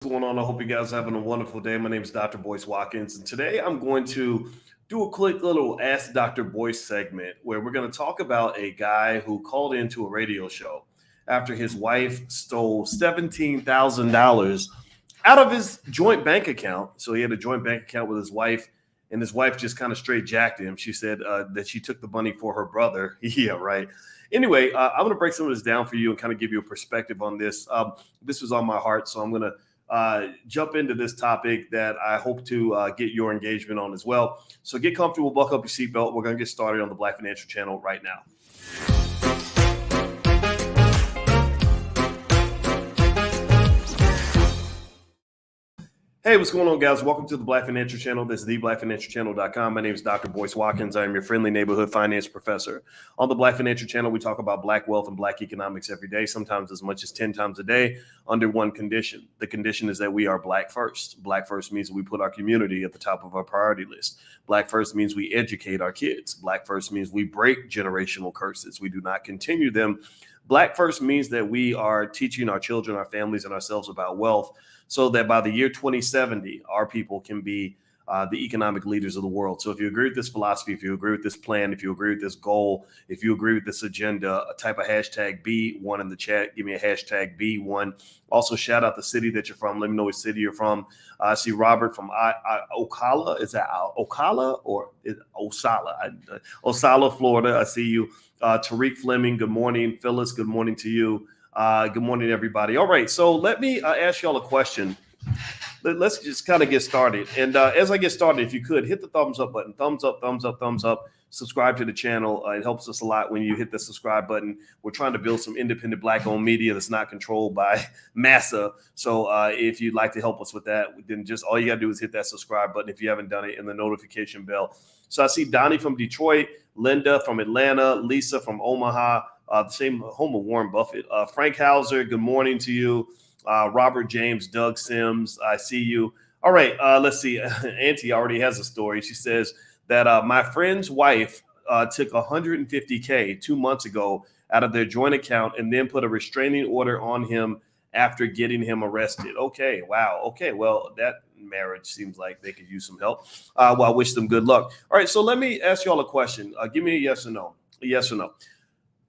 Going on? I hope you guys are having a wonderful day. My name is Dr. Boyce Watkins, and today I'm going to do a quick little Ask Dr. Boyce segment where we're going to talk about a guy who called into a radio show after his wife stole $17,000 out of his joint bank account. So he had a joint bank account with his wife, and his wife just kind of straight jacked him. She said that she took the money for her brother. Yeah, right. Anyway, I'm going to break some of this down for you and kind of give you a perspective on this. This was on my heart, so I'm going to jump into this topic that I hope to get your engagement on as well. So get comfortable, buckle up your seatbelt. We're going to get started on the Black Financial Channel right now. Hey, what's going on, guys? Welcome to the Black Financial Channel. This is theblackfinancialchannel.com. My name is Dr. Boyce Watkins. I am your friendly neighborhood finance professor. On the Black Financial Channel, we talk about Black wealth and Black economics every day, sometimes as much as 10 times a day, under one condition. The condition is that we are Black first. Black first means we put our community at the top of our priority list. Black first means we educate our kids. Black first means we break generational curses. We do not continue them. Black first means that we are teaching our children, our families, and ourselves about wealth, so that by the year 2070, our people can be the economic leaders of the world. So if you agree with this philosophy, if you agree with this plan, if you agree with this goal, if you agree with this agenda, type a hashtag B1 in the chat. Give me a hashtag B1. Also, shout out the city that you're from. Let me know which city you're from. I see Robert from Ocala. Is that Ocala or Osala? Osala, Florida. I see you. Tariq Fleming, good morning. Phyllis, good morning to you. Good morning, everybody. All right, so let me ask y'all a question. Let's just kind of get started. And as I get started, if you could hit the thumbs up button, thumbs up, thumbs up, thumbs up. Subscribe to the channel. It helps us a lot when you hit the subscribe button. We're trying to build some independent Black-owned media that's not controlled by massa. So if you'd like to help us with that, then just all you got to do is hit that subscribe button if you haven't done it, and the notification bell. So I see Donnie from Detroit, Linda from Atlanta, Lisa from Omaha, the same home of Warren Buffett. Frank Hauser, good morning to you. Robert James, Doug Sims, I see you. All right, let's see. Auntie already has a story. She says that my friend's wife took $150K 2 months ago out of their joint account and then put a restraining order on him after getting him arrested. Okay, wow. Okay, well, that marriage seems like they could use some help. Well, I wish them good luck. All right, so let me ask y'all a question. Give me a yes or no. A yes or no.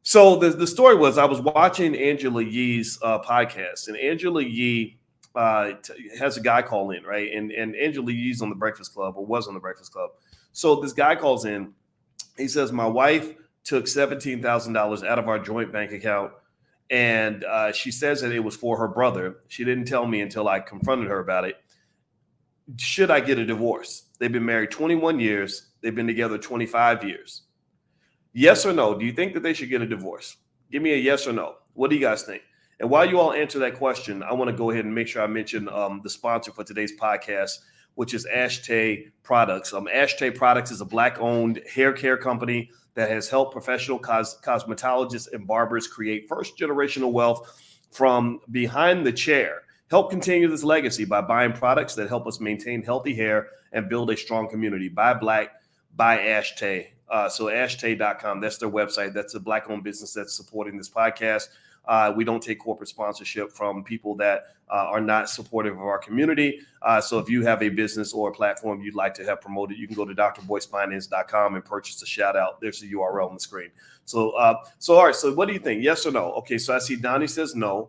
So the story was I was watching Angela Yee's podcast, and Angela Yee has a guy call in, right? And Angela Yee's on the Breakfast Club, or was on the Breakfast Club. So this guy calls in. He says, my wife took $17,000 out of our joint bank account, and she says that it was for her brother. She didn't tell me until I confronted her about it. Should I get a divorce? They've been married 21 years. They've been together 25 years. Yes or no? Do you think that they should get a divorce? Give me a yes or no. What do you guys think? And while you all answer that question, I want to go ahead and make sure I mention the sponsor for today's podcast, which is Ashtay Products. Ashtay Products is a Black-owned hair care company that has helped professional cosmetologists and barbers create first-generational wealth from behind the chair. Help continue this legacy by buying products that help us maintain healthy hair and build a strong community. Buy Black, buy Ashtay. So ashtay.com, that's their website. That's a Black-owned business that's supporting this podcast. We don't take corporate sponsorship from people that are not supportive of our community. So if you have a business or a platform you'd like to have promoted, you can go to drboycefinance.com and purchase a shout out. There's the URL on the screen. So all right. So what do you think? Yes or no? Okay. So I see Donnie says no.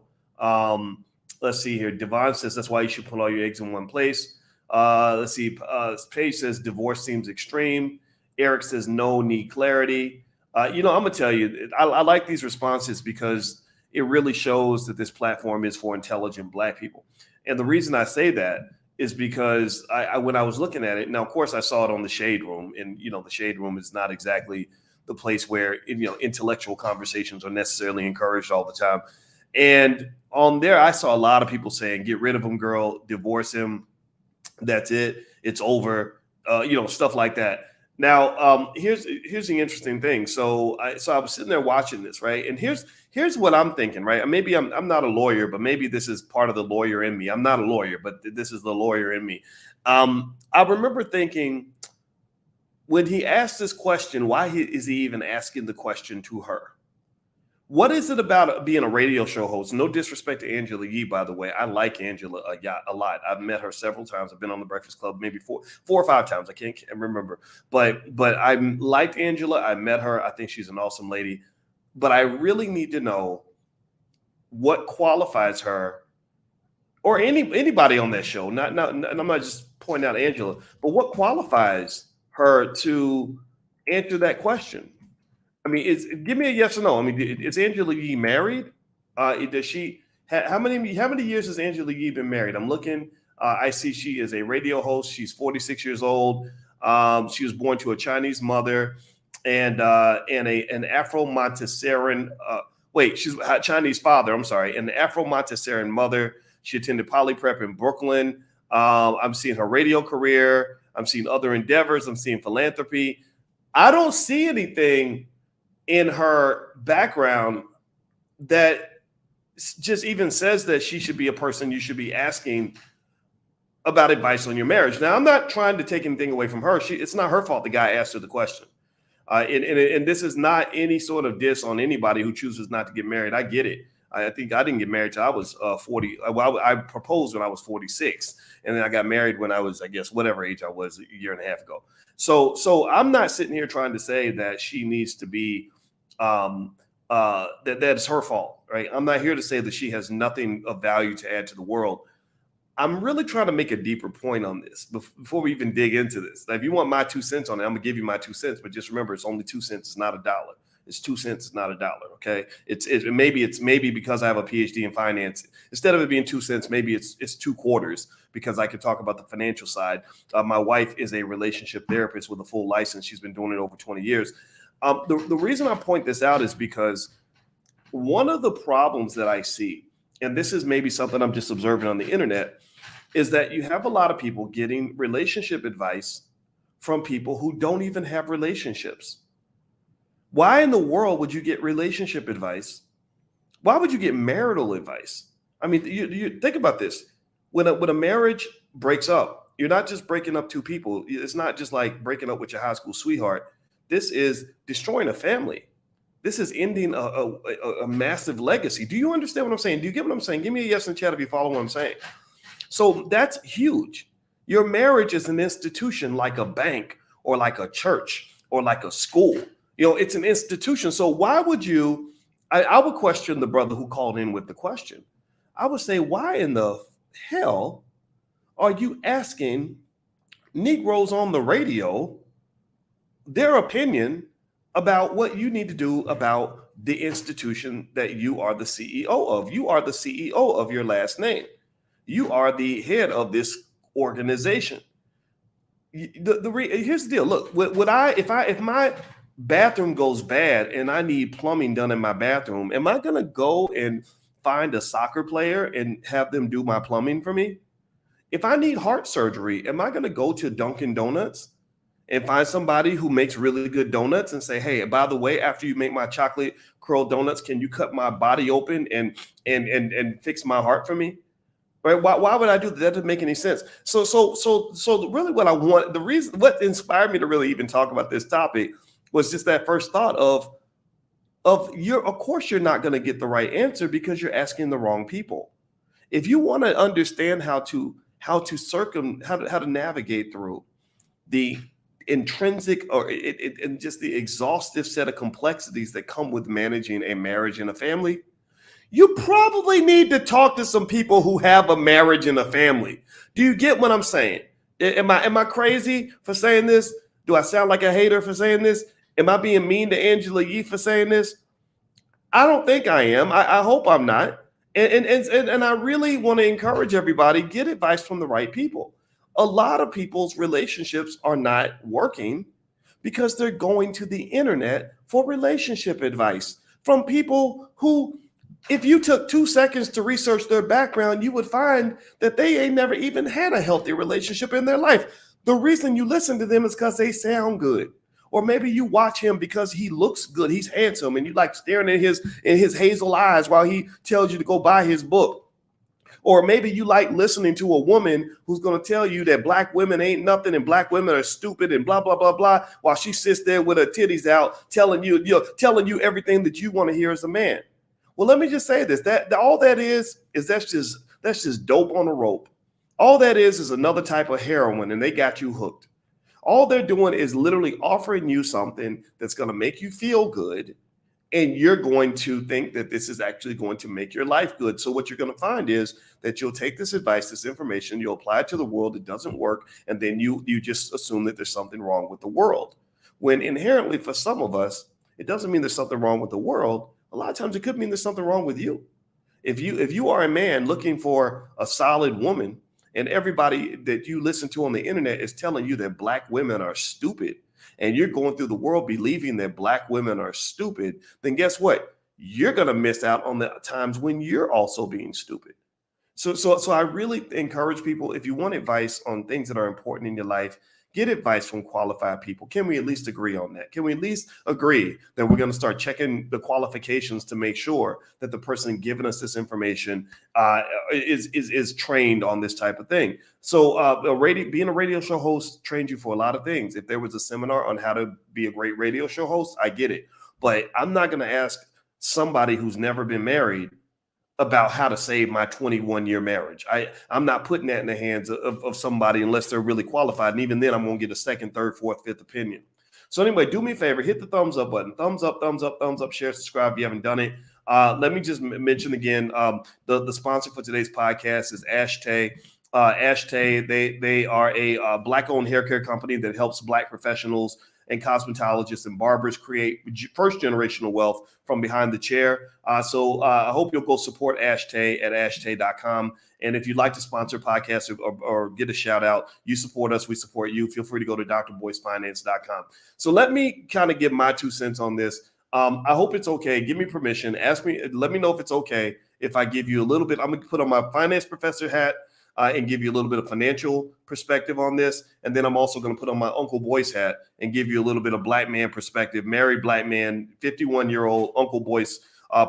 Let's see here. Devon says that's why you should put all your eggs in one place. Let's see. Paige says divorce seems extreme. Eric says no, need clarity. I'm going to tell you, I like these responses because it really shows that this platform is for intelligent Black people. And the reason I say that is because when I was looking at it, now, of course, I saw it on the Shade Room. And, the Shade Room is not exactly the place where, intellectual conversations are necessarily encouraged all the time. And on there, I saw a lot of people saying, get rid of him, girl, divorce him. That's it. It's over, stuff like that. Now, here's the interesting thing. So I was sitting there watching this, right? And here's what I'm thinking, right? Maybe I'm not a lawyer, but maybe this is part of the lawyer in me. I'm not a lawyer, but this is the lawyer in me. I remember thinking when he asked this question, why is he even asking the question to her? What is it about being a radio show host? No disrespect to Angela Yee, by the way. I like Angela a lot. I've met her several times. I've been on the Breakfast Club maybe four or five times. I can't remember, but I liked Angela. I met her. I think she's an awesome lady. But I really need to know what qualifies her, or anybody on that show. And I'm not just pointing out Angela, but what qualifies her to answer that question? I mean, give me a yes or no. I mean, is Angela Yee married? Does she? How many years has Angela Yee been married? I'm looking. I see she is a radio host. She's 46 years old. She was born to a Chinese mother and an Afro Montessorian. She's a Chinese father. I'm sorry, an Afro Montessorian mother. She attended Poly Prep in Brooklyn. I'm seeing her radio career. I'm seeing other endeavors. I'm seeing philanthropy. I don't see anything in her background that just even says that she should be a person you should be asking about advice on your marriage. Now, I'm not trying to take anything away from her. It's not her fault the guy asked her the question. And this is not any sort of diss on anybody who chooses not to get married. I get it. I think I didn't get married till I was 40. Well, I proposed when I was 46. And then I got married when I was, I guess, whatever age I was a year and a half ago. So I'm not sitting here trying to say that she needs to be that's her fault, right? I'm not here to say that she has nothing of value to add to the world. I'm really trying to make a deeper point on this before we even dig into this. Now, if you want my 2 cents on it, I'm gonna give you my 2 cents, but just remember, it's only 2 cents. It's not $1. It's 2 cents. It's not $1. Okay. It's maybe because I have a PhD in finance. Instead of it being 2 cents, maybe it's 2 quarters, because I could talk about the financial side. My wife is a relationship therapist with a full license. She's been doing it over 20 years. The reason I point this out is because one of the problems that I see, and this is maybe something I'm just observing on the internet, is that you have a lot of people getting relationship advice from people who don't even have relationships. Why in the world would you get relationship advice? Why would you get marital advice? I mean, you think about this. When a marriage breaks up, you're not just breaking up two people. It's not just like breaking up with your high school sweetheart. This is destroying a family. This is ending a massive legacy. Do you understand what I'm saying? Do you get what I'm saying? Give me a yes in chat if you follow what I'm saying. So that's huge. Your marriage is an institution like a bank or like a church or like a school. You know, it's an institution. So why would you, I would question the brother who called in with the question. I would say, why in the hell are you asking Negroes on the radio their opinion about what you need to do about the institution that you are the CEO of? You are the CEO of your last name. You are the head of this organization. Here's the deal. Look, if my bathroom goes bad and I need plumbing done in my bathroom, am I going to go and find a soccer player and have them do my plumbing for me? If I need heart surgery, am I going to go to Dunkin' Donuts and find somebody who makes really good donuts and say, hey, by the way, after you make my chocolate curl donuts, can you cut my body open and fix my heart for me? Right? Why would I do that? That doesn't make any sense. So really what I want, what inspired me to really even talk about this topic was just that first thought of course you're not going to get the right answer because you're asking the wrong people. If you want to understand how to navigate through the intrinsic and just the exhaustive set of complexities that come with managing a marriage and a family, you probably need to talk to some people who have a marriage and a family. Do you get what I'm saying? Am I crazy for saying this? Do I sound like a hater for saying this? Am I being mean to Angela Yee for saying this? I don't think I am. I hope I'm not. And I really want to encourage everybody, get advice from the right people. A lot of people's relationships are not working because they're going to the internet for relationship advice from people who, if you took 2 seconds to research their background, you would find that they ain't never even had a healthy relationship in their life. The reason you listen to them is because they sound good. Or maybe you watch him because he looks good, he's handsome, and you like staring at his hazel eyes while he tells you to go buy his book. Or maybe you like listening to a woman who's going to tell you that black women ain't nothing and black women are stupid and blah, blah, blah, blah, while she sits there with her titties out telling you everything that you want to hear as a man. Well, let me just say this, that all that is that's just dope on a rope. All that is another type of heroin, and they got you hooked. All they're doing is literally offering you something that's going to make you feel good, and you're going to think that this is actually going to make your life good. So what you're going to find is that you'll take this advice, this information, you'll apply it to the world, it doesn't work, and then you just assume that there's something wrong with the world. When inherently for some of us, it doesn't mean there's something wrong with the world. A lot of times it could mean there's something wrong with you. If you are a man looking for a solid woman, and everybody that you listen to on the internet is telling you that black women are stupid, and you're going through the world believing that black women are stupid, then guess what? You're going to miss out on the times when you're also being stupid. So I really encourage people, if you want advice on things that are important in your life, get advice from qualified people. Can we at least agree on that? Can we at least agree that we're going to start checking the qualifications to make sure that the person giving us this information is trained on this type of thing? So being a radio show host trained you for a lot of things. If there was a seminar on how to be a great radio show host, I get it. But I'm not going to ask somebody who's never been married about how to save my 21-year marriage. I'm not putting that in the hands of somebody unless they're really qualified. And even then, I'm going to get a second, third, fourth, fifth opinion. So anyway, do me a favor, hit the thumbs up button. Thumbs up, thumbs up, thumbs up, share, subscribe if you haven't done it. Let me just mention again, the sponsor for today's podcast is Ashtay. Ashtay, they are a Black-owned hair care company that helps Black professionals and cosmetologists and barbers create first generational wealth from behind the chair. So I hope you'll go support Ashtay at ashtay.com. And if you'd like to sponsor podcasts or get a shout out, you support us, we support you. Feel free to go to drboycefinance.com. So let me kind of give my 2 cents on this. I hope it's okay. Give me permission. Let me know if it's okay if I give you a little bit. I'm going to put on my finance professor hat and give you a little bit of financial perspective on this. And then I'm also going to put on my Uncle Boyce hat and give you a little bit of black man perspective, married black man, 51-year-old Uncle Boyce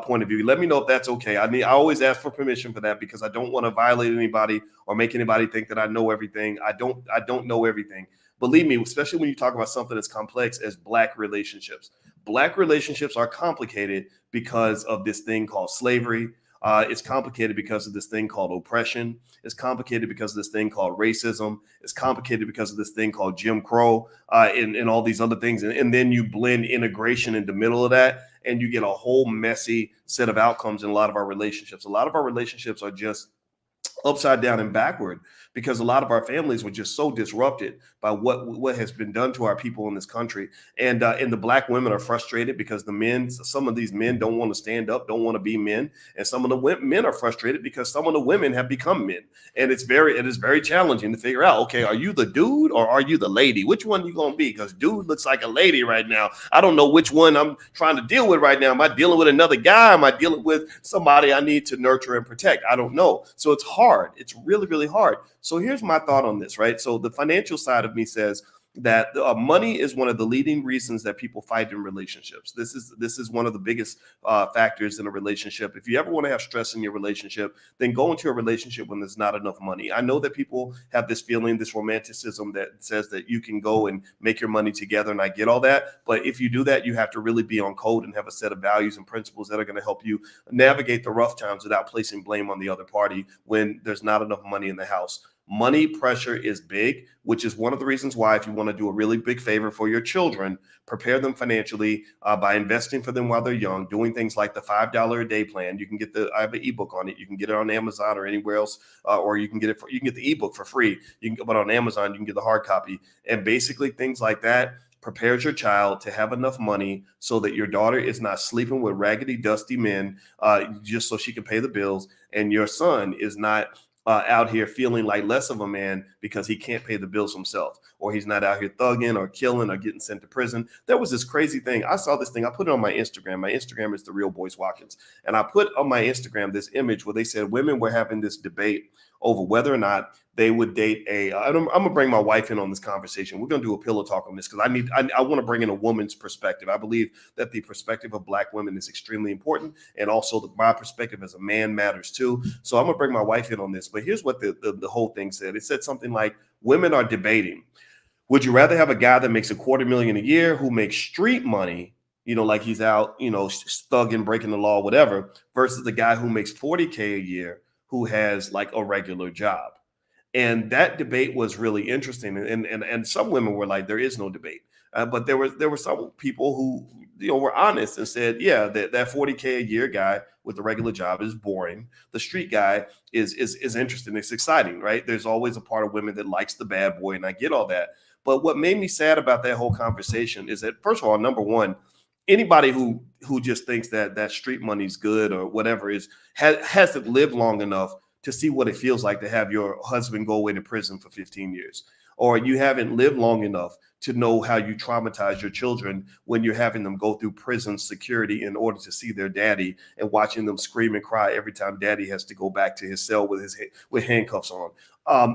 point of view. Let me know if that's okay. I always ask for permission for that because I don't want to violate anybody or make anybody think that I know everything. I don't know everything. Believe me, especially when you talk about something as complex as Black relationships. Black relationships are complicated because of this thing called slavery. It's complicated because of this thing called oppression. It's complicated because of this thing called racism. It's complicated because of this thing called Jim Crow and all these other things. And then you blend integration in the middle of that, and you get a whole messy set of outcomes in a lot of our relationships. A lot of our relationships are just upside down and backward because a lot of our families were just so disrupted by what has been done to our people in this country. And the Black women are frustrated because some of these men don't want to stand up, don't want to be men. And some of the men are frustrated because some of the women have become men. And it is very challenging to figure out, okay, are you the dude or are you the lady? Which one you going to be? Because dude looks like a lady right now. I don't know which one I'm trying to deal with right now. Am I dealing with another guy? Am I dealing with somebody I need to nurture and protect? I don't know. So it's hard. It's really, really hard. So here's my thought on this, right? So the financial side of me says that money is one of the leading reasons that people fight in relationships. This is one of the biggest factors in a relationship. If you ever want to have stress in your relationship, then go into a relationship when there's not enough money. I know that people have this feeling, this romanticism that says that you can go and make your money together, and I get all that. But if you do that, you have to really be on code and have a set of values and principles that are going to help you navigate the rough times without placing blame on the other party when there's not enough money in the house. Money pressure is big, which is one of the reasons why, if you want to do a really big favor for your children, prepare them financially by investing for them while they're young, doing things like the $5 a day plan. You can get I have an ebook on it. You can get it on Amazon or anywhere else, or you can get the ebook for free. But on Amazon, you can get the hard copy. And basically things like that prepares your child to have enough money so that your daughter is not sleeping with raggedy, dusty men just so she can pay the bills, and your son is not out here feeling like less of a man because he can't pay the bills himself, or he's not out here thugging or killing or getting sent to prison. There was this crazy thing. I saw this thing. I put it on my Instagram. My Instagram is The Real Boyce Watkins. And I put on my Instagram this image where they said women were having this debate over whether or not they would date I'm gonna bring my wife in on this conversation. We're gonna do a pillow talk on this because I want to bring in a woman's perspective. I believe that the perspective of Black women is extremely important, and also my perspective as a man matters too. So I'm gonna bring my wife in on this. But here's what the whole thing said. It said something like, women are debating: would you rather have a guy that makes $250,000 a year who makes street money, like he's out, thugging, breaking the law, whatever, versus the guy who makes 40K a year who has like a regular job? And that debate was really interesting. And some women were like, there is no debate. But there were some people who were honest and said, yeah, that 40K a year guy with a regular job is boring. The street guy is interesting. It's exciting, right? There's always a part of women that likes the bad boy, and I get all that. But what made me sad about that whole conversation is that, first of all, number one, anybody who just thinks that street money's good or whatever hasn't lived long enough to see what it feels like to have your husband go away to prison for 15 years. Or you haven't lived long enough to know how you traumatize your children when you're having them go through prison security in order to see their daddy and watching them scream and cry every time daddy has to go back to his cell with handcuffs on.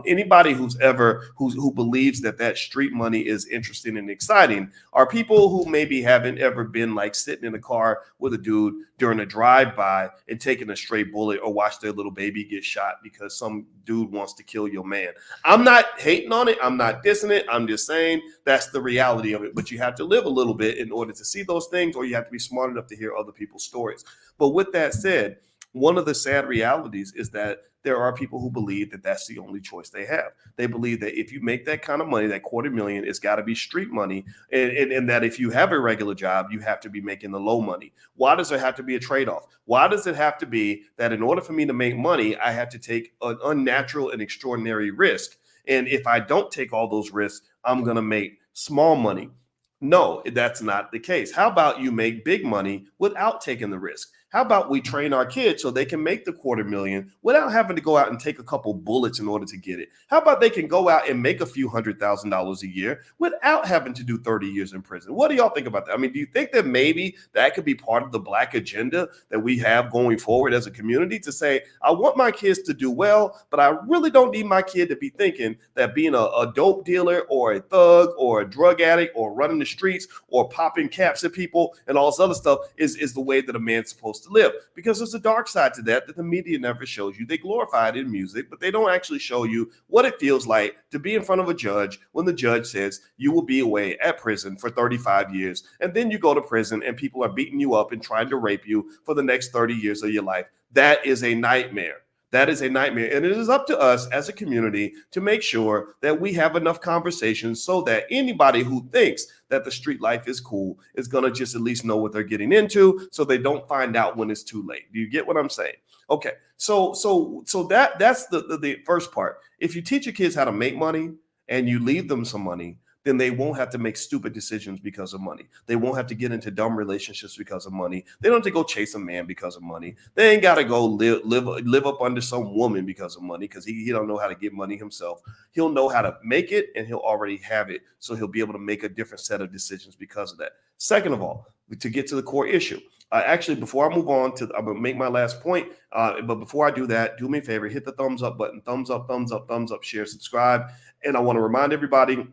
Anybody who believes that street money is interesting and exciting are people who maybe haven't ever been like sitting in a car with a dude during a drive-by and taking a stray bullet, or watch their little baby get shot because some dude wants to kill your man. I'm not hating on it. I'm not dissing it. I'm just saying that's the reality of it. But you have to live a little bit in order to see those things, or you have to be smart enough to hear other people's stories. But with that said, one of the sad realities is that there are people who believe that that's the only choice they have. They believe that if you make that kind of money, that $250,000, it's got to be street money. And that if you have a regular job, you have to be making the low money. Why does there have to be a trade-off? Why does it have to be that in order for me to make money, I have to take an unnatural and extraordinary risk? And if I don't take all those risks, I'm going to make small money. No, that's not the case. How about you make big money without taking the risk? How about we train our kids so they can make the $250,000 without having to go out and take a couple bullets in order to get it? How about they can go out and make a few $100,000 a year without having to do 30 years in prison? What do y'all think about that? I mean, do you think that maybe that could be part of the Black agenda that we have going forward as a community, to say, I want my kids to do well, but I really don't need my kid to be thinking that being a dope dealer or a thug or a drug addict or running the streets or popping caps at people and all this other stuff is the way that a man's supposed to live? Because there's a dark side to that the media never shows you. They glorify it in music, but they don't actually show you what it feels like to be in front of a judge when the judge says you will be away at prison for 35 years. And then you go to prison and people are beating you up and trying to rape you for the next 30 years of your life. That is a nightmare. That is a nightmare. And it is up to us as a community to make sure that we have enough conversations so that anybody who thinks that the street life is cool is going to just at least know what they're getting into, so they don't find out when it's too late. Do you get what I'm saying? Okay. So that's the first part. If you teach your kids how to make money and you leave them some money, then they won't have to make stupid decisions because of money. They won't have to get into dumb relationships because of money. They don't have to go chase a man because of money. They ain't got to go live up under some woman because of money, because he don't know how to get money himself. He'll know how to make it, and he'll already have it. So he'll be able to make a different set of decisions because of that. Second of all, to get to the core issue, actually, before I move on I'm going to make my last point. But before I do that, do me a favor, hit the thumbs up button. Thumbs up, thumbs up, thumbs up, share, subscribe. And I want to remind everybody,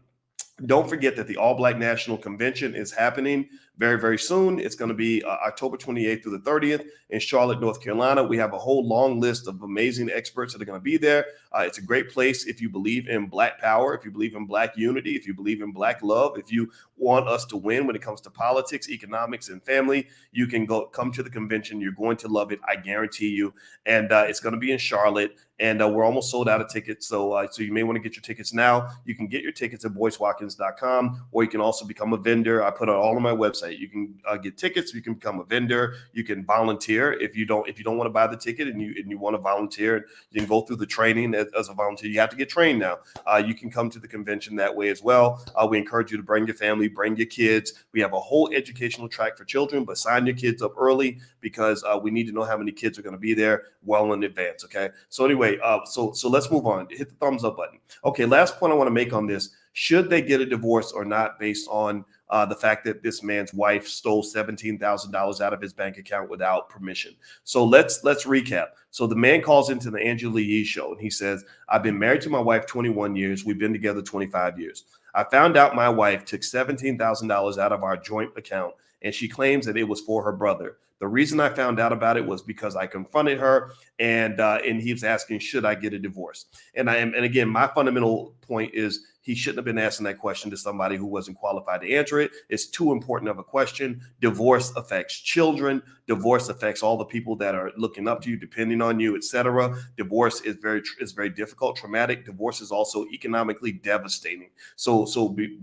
don't forget that the All Black National Convention is happening very, very soon. It's going to be October 28th through the 30th in Charlotte, North Carolina. We have a whole long list of amazing experts that are going to be there. It's a great place if you believe in Black power, if you believe in Black unity, if you believe in Black love, if you want us to win when it comes to politics, economics, and family. You can come to the convention. You're going to love it, I guarantee you. And it's going to be in Charlotte. And we're almost sold out of tickets. So you may want to get your tickets now. You can get your tickets at boycewatkins.com, or you can also become a vendor. I put it all on my website. You can get tickets. You can become a vendor. You can volunteer if you don't want to buy the ticket and you want to volunteer. You can go through the training as a volunteer. You have to get trained now. You can come to the convention that way as well. We encourage you to bring your family, bring your kids. We have a whole educational track for children, but sign your kids up early, because we need to know how many kids are going to be there well in advance. Okay. So anyway, so let's move on. Hit the thumbs up button. Okay, last point I want to make on this: should they get a divorce or not based on the fact that this man's wife stole $17,000 out of his bank account without permission. So let's recap. So the man calls into the Angela Yee show and he says, I've been married to my wife 21 years. We've been together 25 years. I found out my wife took $17,000 out of our joint account, and she claims that it was for her brother. The reason I found out about it was because I confronted her, and he was asking, should I get a divorce? And again, my fundamental point is he shouldn't have been asking that question to somebody who wasn't qualified to answer it. It's too important of a question. Divorce affects children. Divorce affects all the people that are looking up to you, depending on you, etc. Divorce is very difficult, traumatic. Divorce is also economically devastating. So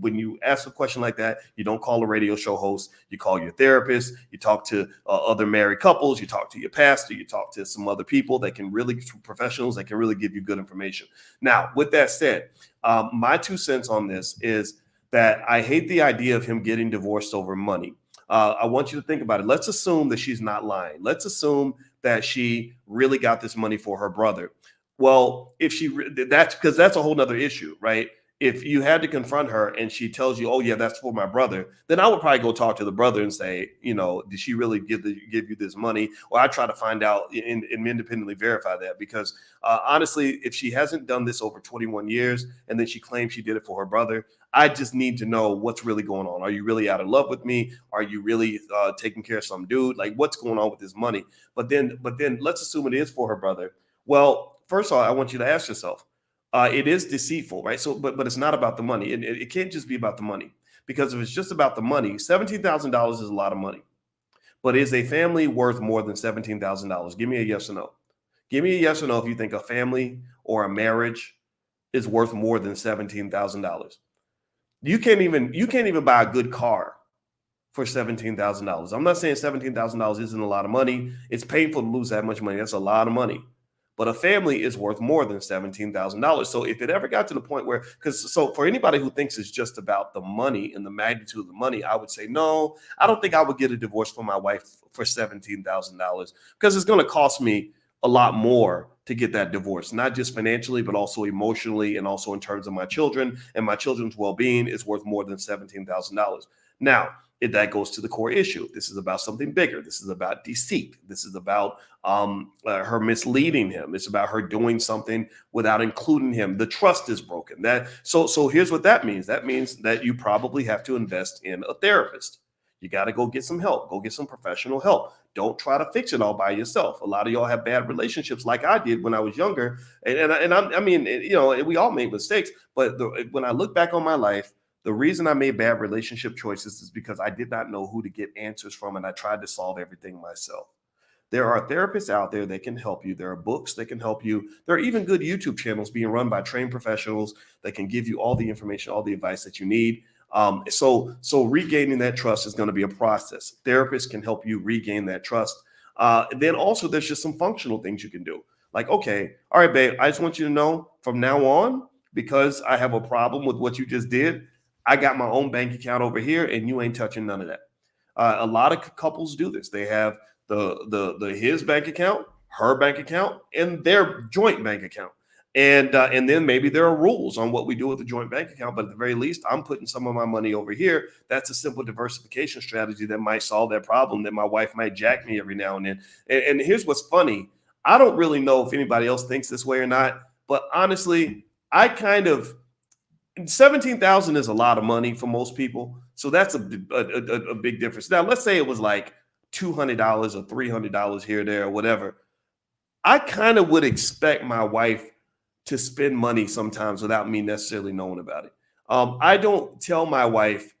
when you ask a question like that, you don't call a radio show host. You call your therapist. You talk to other married couples. You talk to your pastor. You talk to some other people that can really, professionals that can really give you good information. Now, with that said, my 2 cents on this is that I hate the idea of him getting divorced over money. I want you to think about it. Let's assume that she's not lying. Let's assume that she really got this money for her brother. Well, if that's because that's a whole nother issue, right? If you had to confront her and she tells you, oh yeah, that's for my brother, then I would probably go talk to the brother and say, did she really give you this money? Or I try to find out and independently verify that, because honestly, if she hasn't done this over 21 years and then she claims she did it for her brother, I just need to know what's really going on. Are you really out of love with me? Are you really taking care of some dude? Like, what's going on with this money? But then let's assume it is for her brother. Well, first of all, I want you to ask yourself, it is deceitful, right? So, but it's not about the money. It can't just be about the money, because if it's just about the money, $17,000 is a lot of money. But is a family worth more than $17,000? Give me a yes or no. Give me a yes or no if you think a family or a marriage is worth more than $17,000. You can't even buy a good car for $17,000. I'm not saying $17,000 isn't a lot of money. It's painful to lose that much money. That's a lot of money. But a family is worth more than $17,000. So if it ever got to the point where, so for anybody who thinks it's just about the money and the magnitude of the money, I would say, no, I don't think I would get a divorce for my wife for $17,000, because it's going to cost me a lot more to get that divorce, not just financially, but also emotionally, and also in terms of my children and my children's well-being is worth more than $17,000. Now, if that goes to the core issue, this is about something bigger. This is about deceit. This is about her misleading him. It's about her doing something without including him. The trust is broken. So here's what that means. That means that you probably have to invest in a therapist. You got to go get some help. Go get some professional help. Don't try to fix it all by yourself. A lot of y'all have bad relationships, like I did when I was younger. I mean, we all make mistakes. But when I look back on my life, the reason I made bad relationship choices is because I did not know who to get answers from, and I tried to solve everything myself. There are therapists out there that can help you. There are books that can help you. There are even good YouTube channels being run by trained professionals that can give you all the information, all the advice that you need. So regaining that trust is going to be a process. Therapists can help you regain that trust. Then also there's just some functional things you can do. Like, okay, all right, babe, I just want you to know from now on, because I have a problem with what you just did, I got my own bank account over here and you ain't touching none of that. A lot of couples do this. They have the his bank account, her bank account, and their joint bank account. And then maybe there are rules on what we do with the joint bank account, but at the very least, I'm putting some of my money over here. That's a simple diversification strategy that might solve that problem, that my wife might jack me every now and then. And here's what's funny. I don't really know if anybody else thinks this way or not, but honestly, I kind of, 17,000 is a lot of money for most people. So that's a big difference. Now, let's say it was like $200 or $300 here, there, or whatever. I kind of would expect my wife to spend money sometimes without me necessarily knowing about it. I don't tell my wife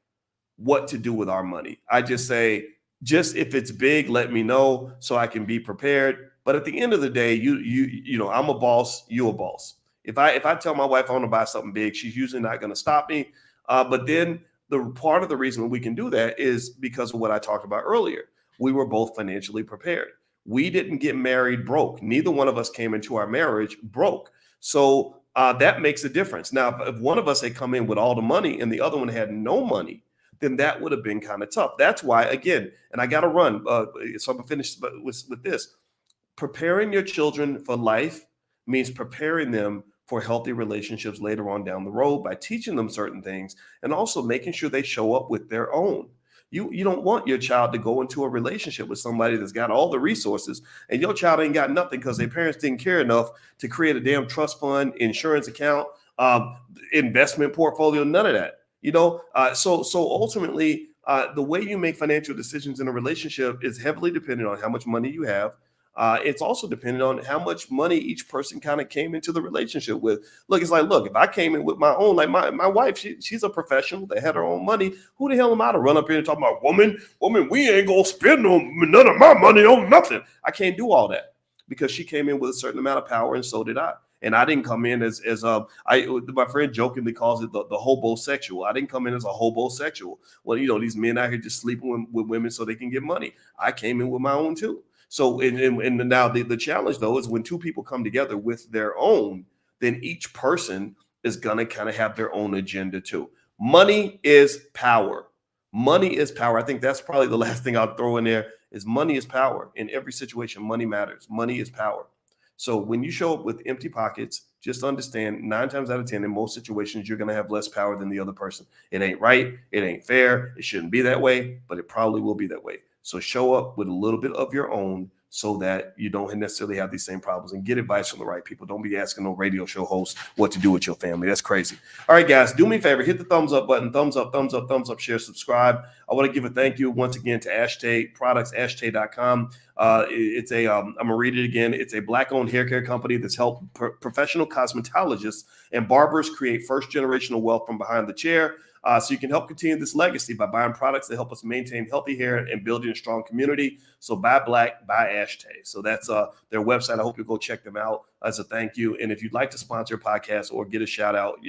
what to do with our money. I just say, just if it's big, let me know so I can be prepared. But at the end of the day, I'm a boss, you a boss. If I tell my wife I want to buy something big, she's usually not going to stop me. But then the part of the reason we can do that is because of what I talked about earlier. We were both financially prepared. We didn't get married broke. Neither one of us came into our marriage broke. So that makes a difference. Now, if one of us had come in with all the money and the other one had no money, then that would have been kind of tough. That's why, again, and I got to run. So I'm going to finish with this. Preparing your children for life means preparing them for healthy relationships later on down the road by teaching them certain things and also making sure they show up with their own. You don't want your child to go into a relationship with somebody that's got all the resources and your child ain't got nothing because their parents didn't care enough to create a damn trust fund, insurance account, investment portfolio, none of that. So ultimately, the way you make financial decisions in a relationship is heavily dependent on how much money you have. It's also dependent on how much money each person kind of came into the relationship with. Look, it's like, look, if I came in with my own, like my wife, she's a professional that had her own money. Who the hell am I to run up here and talk about woman, we ain't gonna spend none of my money on nothing. I can't do all that because she came in with a certain amount of power, and so did I. And I didn't come in as my friend jokingly calls it the hobosexual. I didn't come in as a hobosexual. Well, these men out here just sleeping with women so they can get money. I came in with my own too. So, and now the challenge though is when two people come together with their own, then each person is gonna kind of have their own agenda too. Money is power. Money is power. I think that's probably the last thing I'll throw in there is money is power. In every situation, money matters. Money is power. So when you show up with empty pockets, just understand 9 times out of 10, in most situations, you're going to have less power than the other person. It ain't right. It ain't fair. It shouldn't be that way, but it probably will be that way. So show up with a little bit of your own so that you don't necessarily have these same problems, and get advice from the right people. Don't be asking no radio show hosts what to do with your family. That's crazy. All right, guys, do me a favor. Hit the thumbs up button. Thumbs up, thumbs up, thumbs up, share, subscribe. I want to give a thank you once again to Ashtay Products, ashtay.com. I'm going to read it again. It's a Black-owned hair care company that's helped professional cosmetologists and barbers create first-generational wealth from behind the chair. So you can help continue this legacy by buying products that help us maintain healthy hair and building a strong community. So buy Black, buy Ashtay. So that's their website. I hope you go check them out as a thank you. And if you'd like to sponsor a podcast or get a shout out,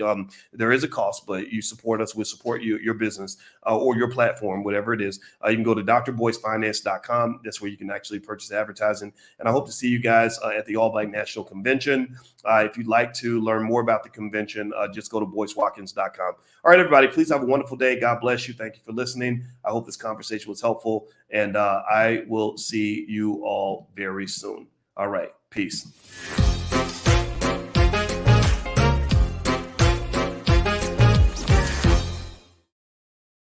there is a cost, but you support us. We'll support your business or your platform, whatever it is. You can go to drboycefinance.com. That's where you can actually purchase advertising. And I hope to see you guys at the All Black National Convention. If you'd like to learn more about the convention, just go to boycewatkins.com. All right, everybody, please have a wonderful day. God bless you. Thank you for listening. I hope this conversation was helpful, and I will see you all very soon. All right, peace.